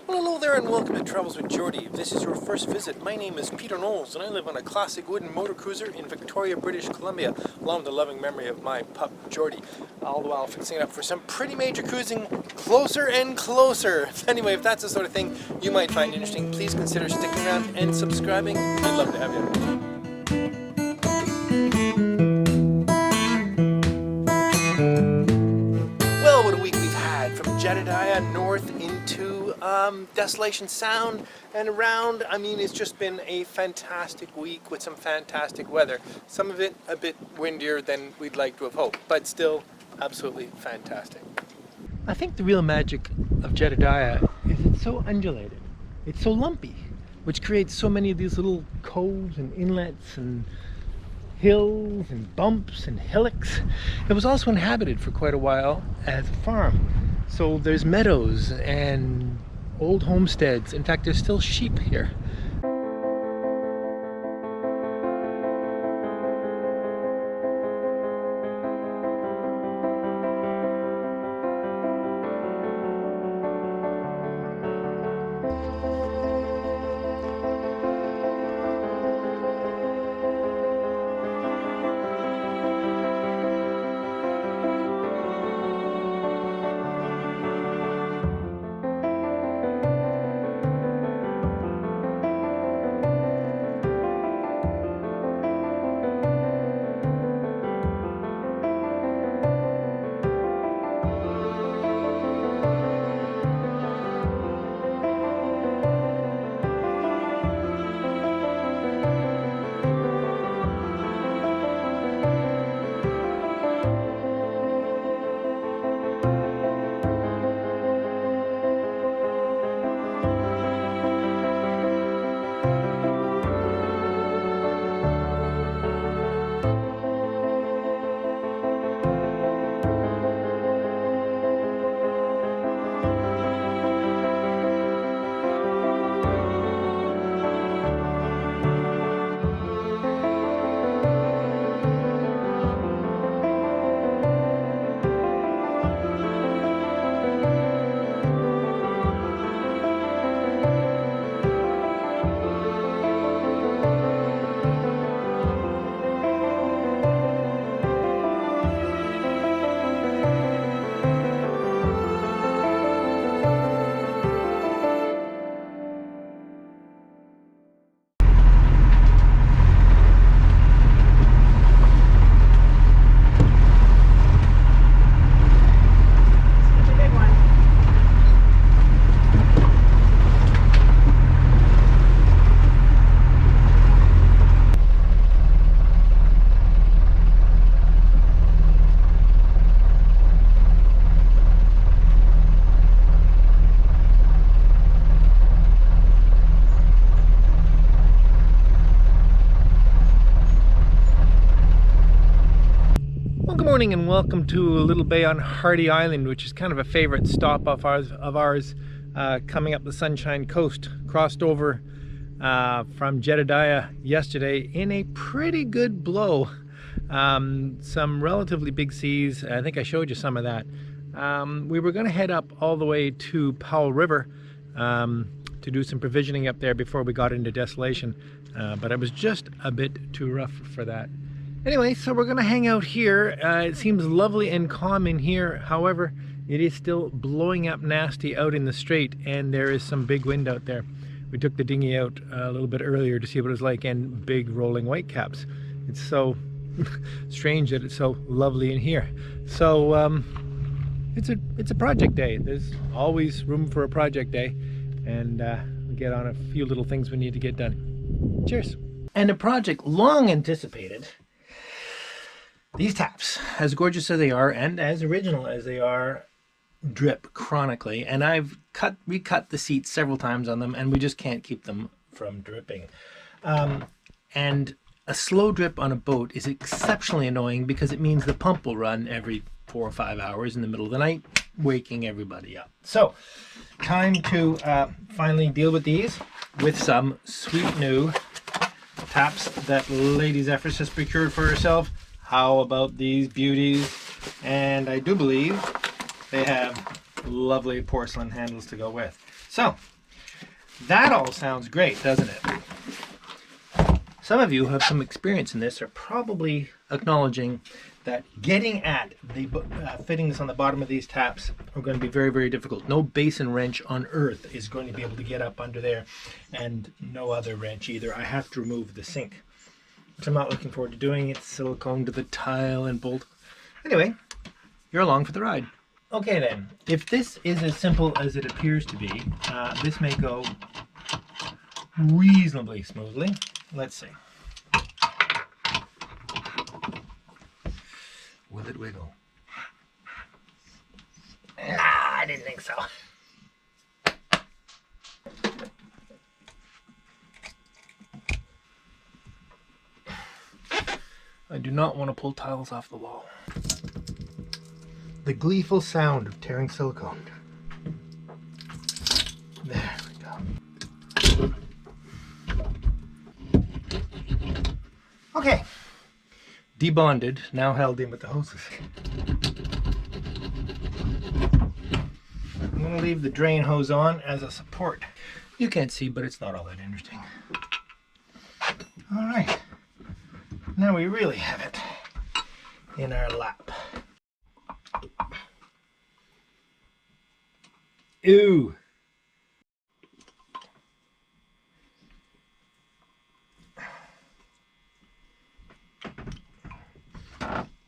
Well, hello there and welcome to Travels with Geordie. If this is your first visit, my name is Peter Knowles and I live on a classic wooden motor cruiser in Victoria, British Columbia, along with the loving memory of my pup, Geordie, all the while fixing it up for some pretty major cruising closer and closer. Anyway, if that's the sort of thing you might find interesting, please consider sticking around and subscribing. I'd love to have you. Well, what a week we've had, from Jedediah north into Desolation Sound and around. I mean, it's just been a fantastic week with some fantastic weather. Some of it a bit windier than we'd like to have hoped, but still absolutely fantastic. I think the real magic of Jedediah is it's so undulated. It's so lumpy, which creates so many of these little coves and inlets and hills and bumps and hillocks. It was also inhabited for quite a while as a farm. So there's meadows and old homesteads. In fact, there's still sheep here. Good morning and welcome to a little bay on Hardy Island, which is kind of a favorite stop of ours coming up the Sunshine Coast. Crossed over from Jedediah yesterday in a pretty good blow. Some relatively big seas. I think I showed you some of that. We were going to head up all the way to Powell River to do some provisioning up there before we got into Desolation, but it was just a bit too rough for that. Anyway, so we're going to hang out here. It seems lovely and calm in here. However, it is still blowing up nasty out in the strait, and there is some big wind out there. We took the dinghy out a little bit earlier to see what it was like, and big rolling whitecaps. It's so strange that it's so lovely in here. So it's a project day. There's always room for a project day, and we get on a few little things we need to get done. Cheers. And a project long anticipated. These taps, as gorgeous as they are and as original as they are, drip chronically, and I've recut the seats several times on them, and we just can't keep them from dripping. And a slow drip on a boat is exceptionally annoying because it means the pump will run every 4 or 5 hours in the middle of the night, waking everybody up. So, time to finally deal with these with some sweet new taps that Lady Zephyrus has procured for herself. How about these beauties? And I do believe they have lovely porcelain handles to go with. So That all sounds great, doesn't it? Some of you who have some experience in this are probably acknowledging that getting at the fittings on the bottom of these taps are going to be very, very difficult. No basin wrench on earth is going to be able to get up under there, and no other wrench either. I have to remove the sink, which I'm not looking forward to doing. It's silicone to the tile and bolt. Anyway, you're along for the ride. Okay then, if this is as simple as it appears to be, this may go reasonably smoothly. Let's see. Will it wiggle? Nah, I didn't think so. I do not want to pull tiles off the wall. The gleeful sound of tearing silicone. There we go. Okay. Debonded, now held in with the hoses. I'm going to leave the drain hose on as a support. You can't see, but it's not all that interesting. All right. Now we really have it in our lap. Ooh.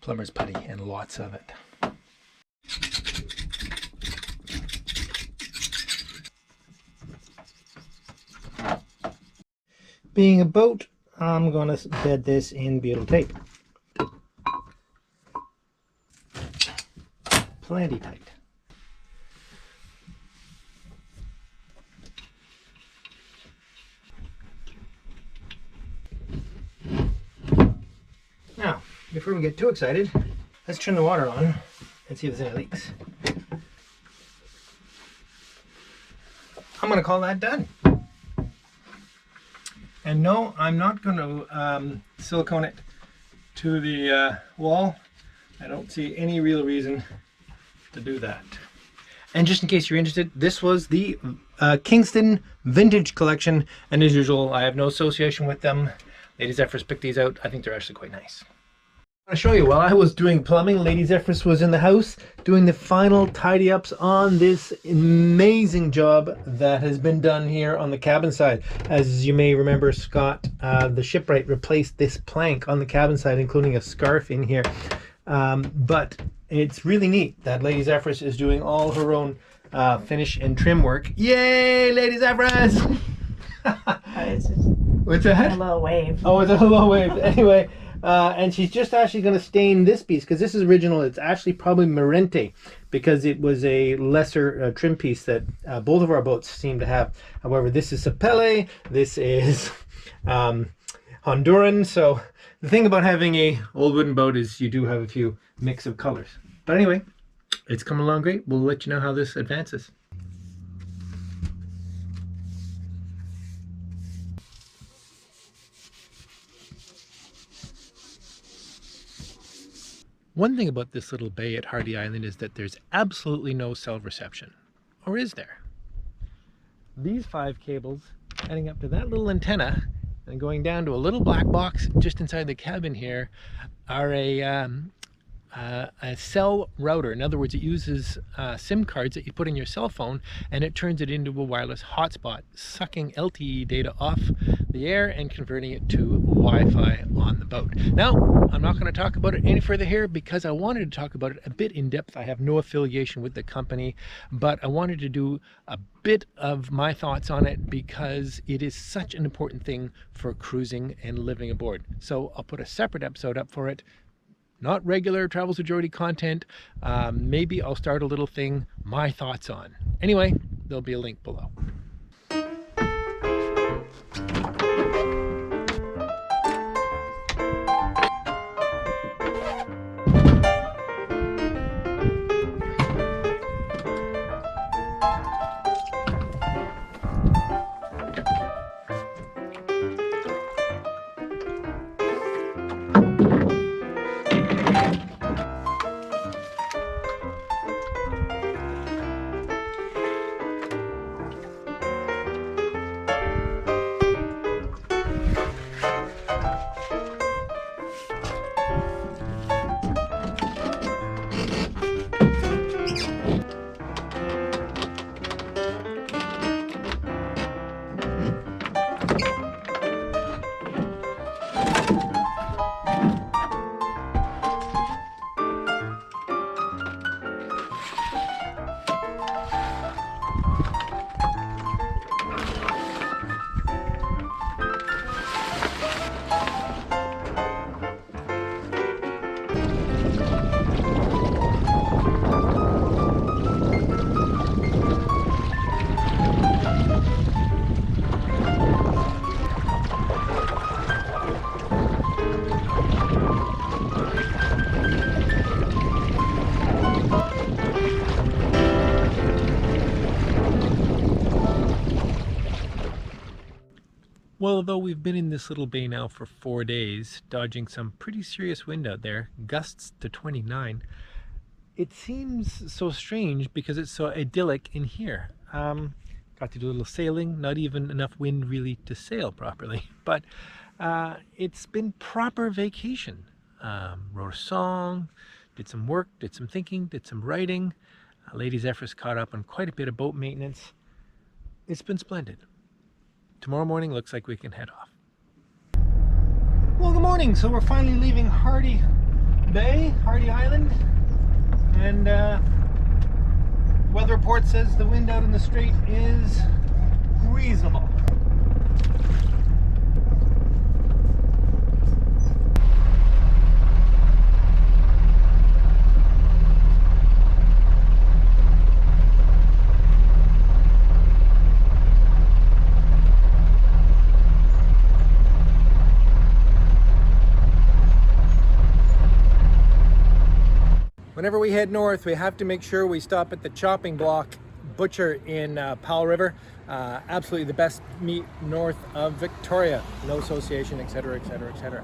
Plumber's putty, and lots of it. Being a boat, I'm going to bed this in butyl tape. Plenty tight. Now, before we get too excited, let's turn the water on and see if there's any leaks. I'm going to call that done. And no, I'm not going to silicone it to the wall. I don't see any real reason to do that. And just in case you're interested, this was the Kingston Vintage Collection, and as usual, I have no association with them. Lady Zephyrus picked these out. I think they're actually quite nice. I'll show you. While I was doing plumbing, Lady Zephyrus was in the house doing the final tidy ups on this amazing job that has been done here on the cabin side. As you may remember, Scott, the shipwright, replaced this plank on the cabin side, including a scarf in here. But it's really neat that Lady Zephyrus is doing all her own finish and trim work. Yay, Lady Zephyrus! What's that? Hello wave. Oh, it's a hello wave. Anyway. And she's just actually going to stain this piece because this is original. It's actually probably Marente because it was a lesser trim piece that both of our boats seem to have. However, this is Sapele, this is Honduran. So the thing about having a old wooden boat is you do have a few mix of colors. But anyway, it's coming along great. We'll let you know how this advances. One thing about this little bay at Hardy Island is that there's absolutely no cell reception. Or is there? These 5 cables heading up to that little antenna and going down to a little black box just inside the cabin here are a cell router. In other words, it uses SIM cards that you put in your cell phone, and it turns it into a wireless hotspot, sucking LTE data off the air and converting it to Wi-Fi on the boat. Now, I'm not going to talk about it any further here because I wanted to talk about it a bit in depth. I have no affiliation with the company, but I wanted to do a bit of my thoughts on it because it is such an important thing for cruising and living aboard. So I'll put a separate episode up for it. Not regular Travels with Geordie content. Maybe I'll start a little thing, my thoughts on. Anyway, there'll be a link below. Well, although we've been in this little bay now for 4 days, dodging some pretty serious wind out there, gusts to 29, it seems so strange because it's so idyllic in here. Got to do a little sailing, not even enough wind really to sail properly, but it's been proper vacation. Wrote a song, did some work, did some thinking, did some writing. Lady Zephyrus caught up on quite a bit of boat maintenance. It's been splendid. Tomorrow morning looks like we can head off. Well, good morning. So we're finally leaving Hardy Island, and weather report says the wind out in the strait is reasonable. Whenever we head north, we have to make sure we stop at the chopping block butcher in Powell River. Absolutely the best meat north of Victoria. No association, etc., etc., etc.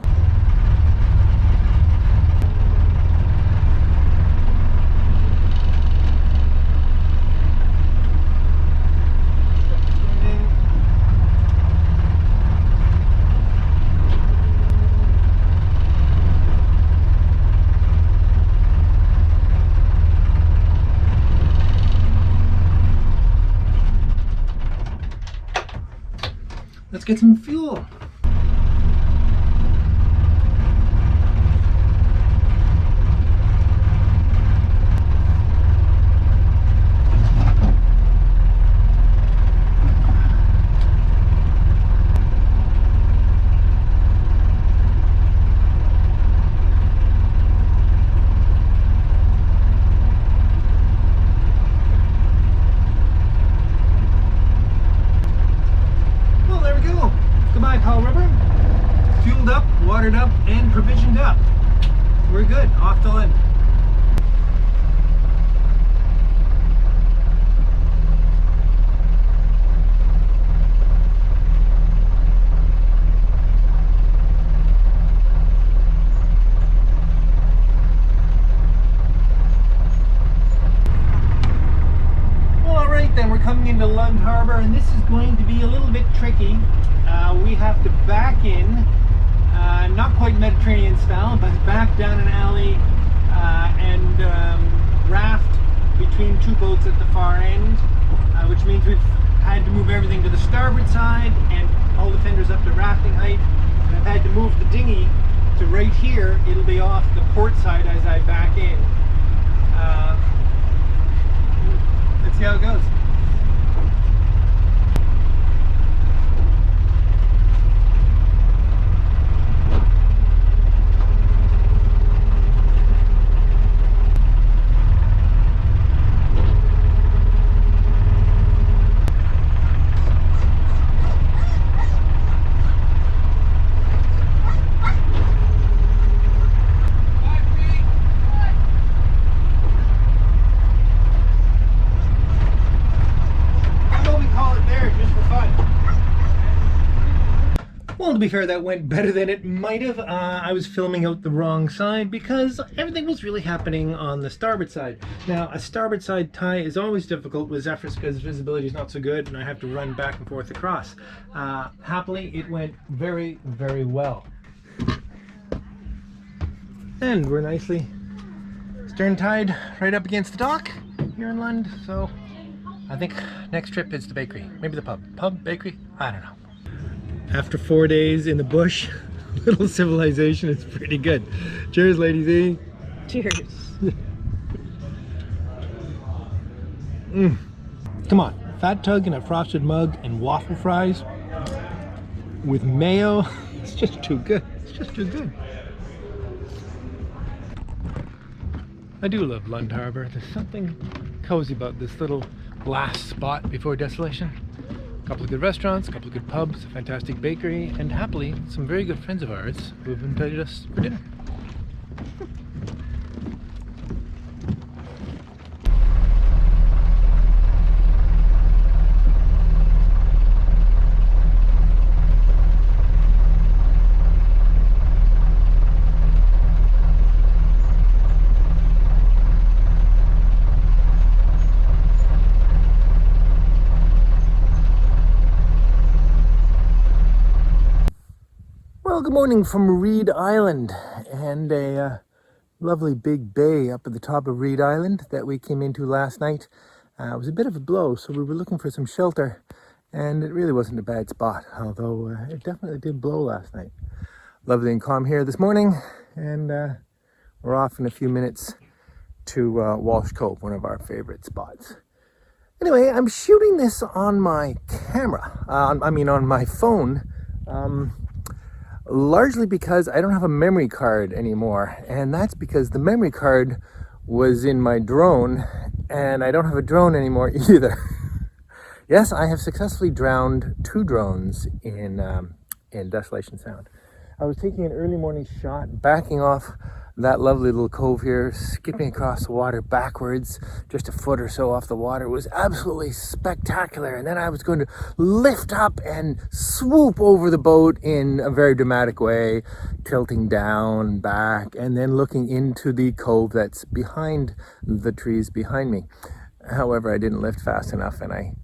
Let's get some fuel. Goodbye, Powell River. Fueled up, watered up, and provisioned up. We're good. Off to Lund. Well, all right then. We're coming into Lund Harbor, and this is going to be a little bit tricky. We have to back in, not quite Mediterranean style, but back down an alley and raft between two boats at the far end, which means we've had to move everything to the starboard side and all the fenders up to rafting height. And I've had to move the dinghy to right here. It'll be off the port side as I back in. Let's see how it goes. Well, to be fair, that went better than it might have. I was filming out the wrong side because everything was really happening on the starboard side. Now, a starboard side tie is always difficult with Zephyrus because visibility is not so good and I have to run back and forth across. Happily, it went very, very well. And we're nicely stern tied right up against the dock here in Lund. So I think next trip is the bakery, maybe the pub. Pub, bakery, I don't know. After 4 days in the bush, little civilization is pretty good. Cheers, ladies. Eh? Cheers. Come on, fat tug in a frosted mug and waffle fries with mayo. It's just too good. It's just too good. I do love Lund Harbor. There's something cozy about this little last spot before Desolation. A couple of good restaurants, a couple of good pubs, a fantastic bakery, and happily some very good friends of ours who have invited us for dinner. Well, good morning from Reed Island, and a lovely big bay up at the top of Reed Island that we came into last night. It was a bit of a blow, so we were looking for some shelter, and it really wasn't a bad spot, although it definitely did blow last night. Lovely and calm here this morning, and we're off in a few minutes to Walsh Cove, one of our favorite spots. Anyway, I'm shooting this on my camera, on my phone, largely because I don't have a memory card anymore, and that's because the memory card was in my drone, and I don't have a drone anymore either. Yes, I have successfully drowned 2 drones in Desolation Sound. I was taking an early morning shot, backing off that lovely little cove here, skipping across the water backwards, just a foot or so off the water. It was absolutely spectacular. And then I was going to lift up and swoop over the boat in a very dramatic way, tilting down, back, and then looking into the cove that's behind the trees behind me. However, I didn't lift fast enough, and I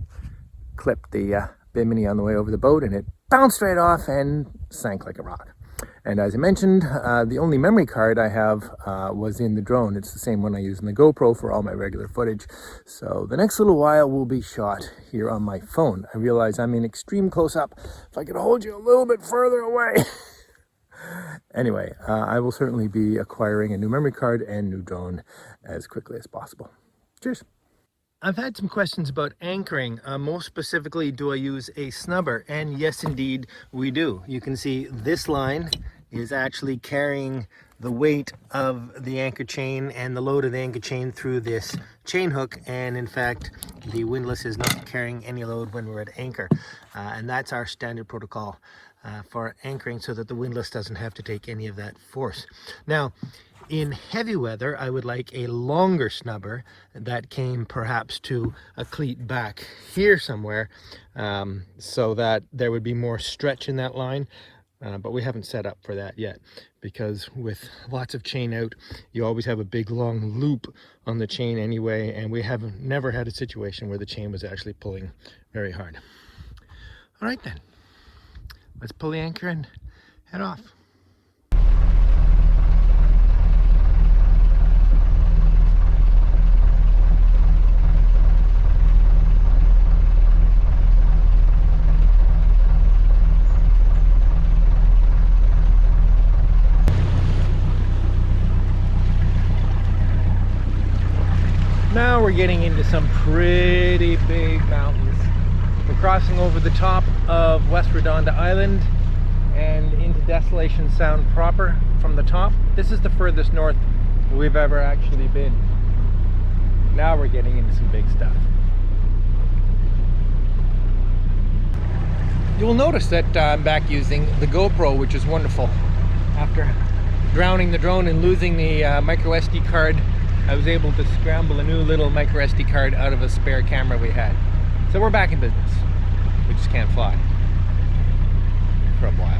clipped the bimini on the way over the boat, and it bounced right off and sank like a rock. And as I mentioned, the only memory card I have was in the drone. It's the same one I use in the GoPro for all my regular footage. So the next little while will be shot here on my phone. I realize I'm in extreme close-up. If I could hold you a little bit further away. Anyway, I will certainly be acquiring a new memory card and new drone as quickly as possible. Cheers. I've had some questions about anchoring. Most specifically, do I use a snubber? And yes, indeed, we do. You can see this line is actually carrying the weight of the anchor chain and the load of the anchor chain through this chain hook. And in fact, the windlass is not carrying any load when we're at anchor. And that's our standard protocol for anchoring, so that the windlass doesn't have to take any of that force. Now, in heavy weather, I would like a longer snubber that came perhaps to a cleat back here somewhere, so that there would be more stretch in that line. But we haven't set up for that yet, because with lots of chain out, you always have a big long loop on the chain anyway, and we have never had a situation where the chain was actually pulling very hard. All right then, let's pull the anchor and head off. Now we're getting into some pretty big mountains. We're crossing over the top of West Redonda Island and into Desolation Sound proper from the top. This is the furthest north we've ever actually been. Now we're getting into some big stuff. You'll notice that I'm back using the GoPro, which is wonderful. After drowning the drone and losing the micro SD card, I was able to scramble a new little micro SD card out of a spare camera we had. So we're back in business. We just can't fly for a while.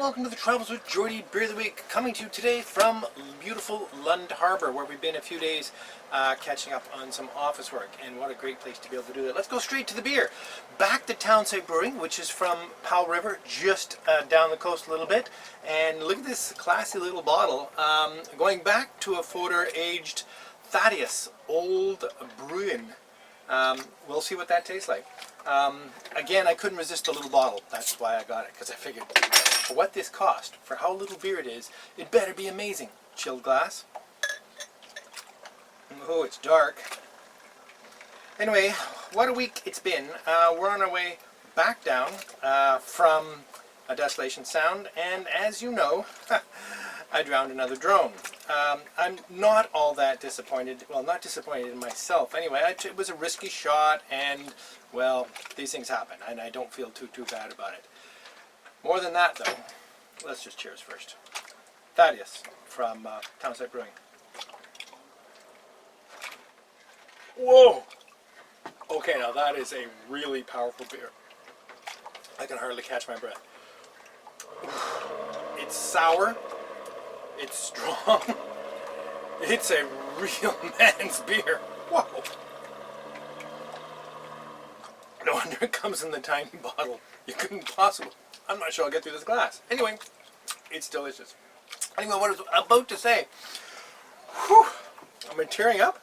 welcome to the Travels with Geordie Beer of the Week, coming to you today from beautiful Lund Harbour, where we've been a few days catching up on some office work, and what a great place to be able to do that. Let's go straight to the beer. Back to Townside Brewing, which is from Powell River, just down the coast a little bit, and look at this classy little bottle, going back to a Fodor-aged Thaddeus Old Bruin. We'll see what that tastes like. Again, I couldn't resist the little bottle. That's why I got it, because I figured for what this cost, for how little beer it is, it better be amazing. Chilled glass. Oh, it's dark. Anyway, what a week it's been. We're on our way back down from a Desolation Sound, and as you know, I drowned another drone. I'm not all that disappointed. Well, not disappointed in myself. Anyway, it was a risky shot, and well, these things happen, and I don't feel too bad about it. More than that, though, let's just cheers first. Thaddeus from Townside Brewing. Whoa! Okay, now that is a really powerful beer. I can hardly catch my breath. It's sour. It's strong. It's a real man's beer. Whoa! No wonder it comes in the tiny bottle. You couldn't possibly. I'm not sure I'll get through this glass. Anyway, it's delicious. Anyway, what I was about to say, whew, I'm tearing up,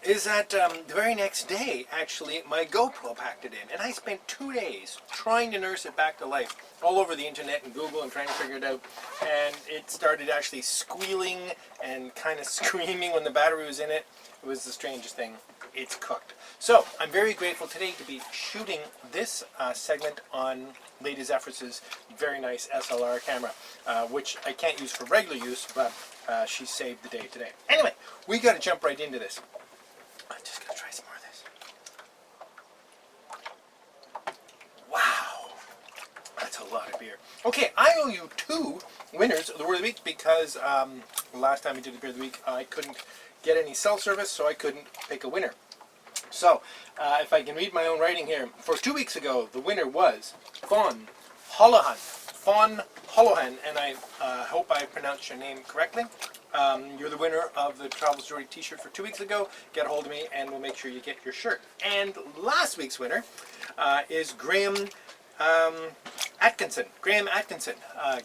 is that the very next day, actually, my GoPro packed it in. And I spent 2 days trying to nurse it back to life, all over the internet and Google and trying to figure it out. And it started actually squealing and kind of screaming when the battery was in it. It was the strangest thing. It's cooked. So, I'm very grateful today to be shooting this segment on Lady Zephyrus's very nice SLR camera, which I can't use for regular use, but she saved the day today. Anyway, we got to jump right into this. I'm just going to try some more of this. Wow. That's a lot of beer. Okay, I owe you 2 winners of the Word of the Week because last time we did the Beer of the Week, I couldn't get any cell service, so I couldn't pick a winner. So, if I can read my own writing here, for 2 weeks ago, the winner was Fawn Holohan. Fawn Holohan, and I hope I pronounced your name correctly. You're the winner of the Travels Geordie t-shirt for 2 weeks ago. Get a hold of me and we'll make sure you get your shirt. And last week's winner is Graham Atkinson. Graham Atkinson.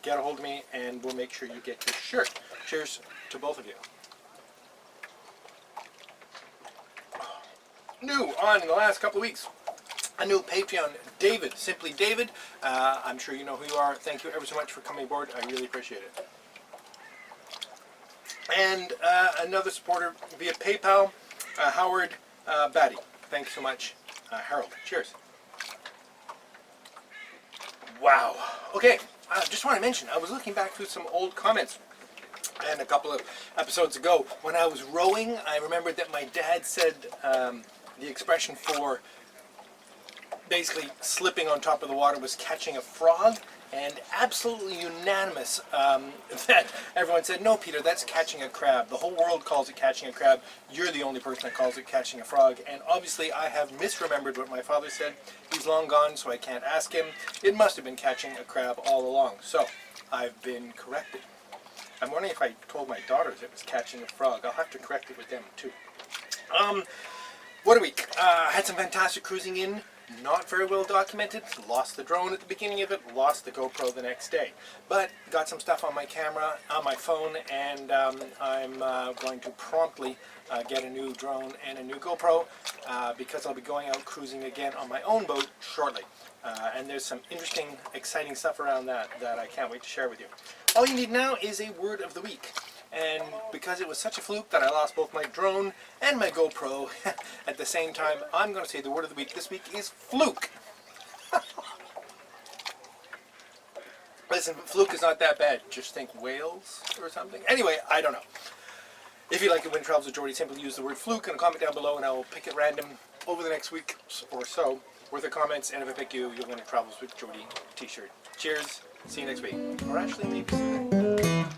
Get a hold of me and we'll make sure you get your shirt. Cheers to both of you. New on in the last couple of weeks, a new Patreon, David, Simply David. I'm sure you know who you are. Thank you ever so much for coming aboard. I really appreciate it. And another supporter via PayPal, Howard Batty. Thanks so much, Harold. Cheers. Wow. Okay, I just want to mention, I was looking back through some old comments, and a couple of episodes ago, when I was rowing, I remembered that my dad said the expression for basically slipping on top of the water was catching a frog, and absolutely unanimous that everyone said, no, Peter, that's catching a crab. The whole world calls it catching a crab. You're the only person that calls it catching a frog. And obviously I have misremembered what my father said. He's long gone, so I can't ask him. It must have been catching a crab all along. So I've been corrected. I'm wondering if I told my daughters it was catching a frog. I'll have to correct it with them too. What a week. Had some fantastic cruising in. Not very well documented. Lost the drone at the beginning of it. Lost the GoPro the next day. But got some stuff on my camera, on my phone, and I'm going to promptly get a new drone and a new GoPro because I'll be going out cruising again on my own boat shortly. And there's some interesting, exciting stuff around that I can't wait to share with you. All you need now is a word of the week. And because it was such a fluke that I lost both my drone and my GoPro at the same time, I'm going to say the word of the week this week is fluke. Listen, fluke is not that bad. Just think whales or something. Anyway, I don't know. If you like it when Travels with Geordie, simply use the word fluke and comment down below and I will pick at random over the next week or so worth of comments. And if I pick you, you'll win a Travels with Geordie t-shirt. Cheers. See you next week. Or actually maybe sooner.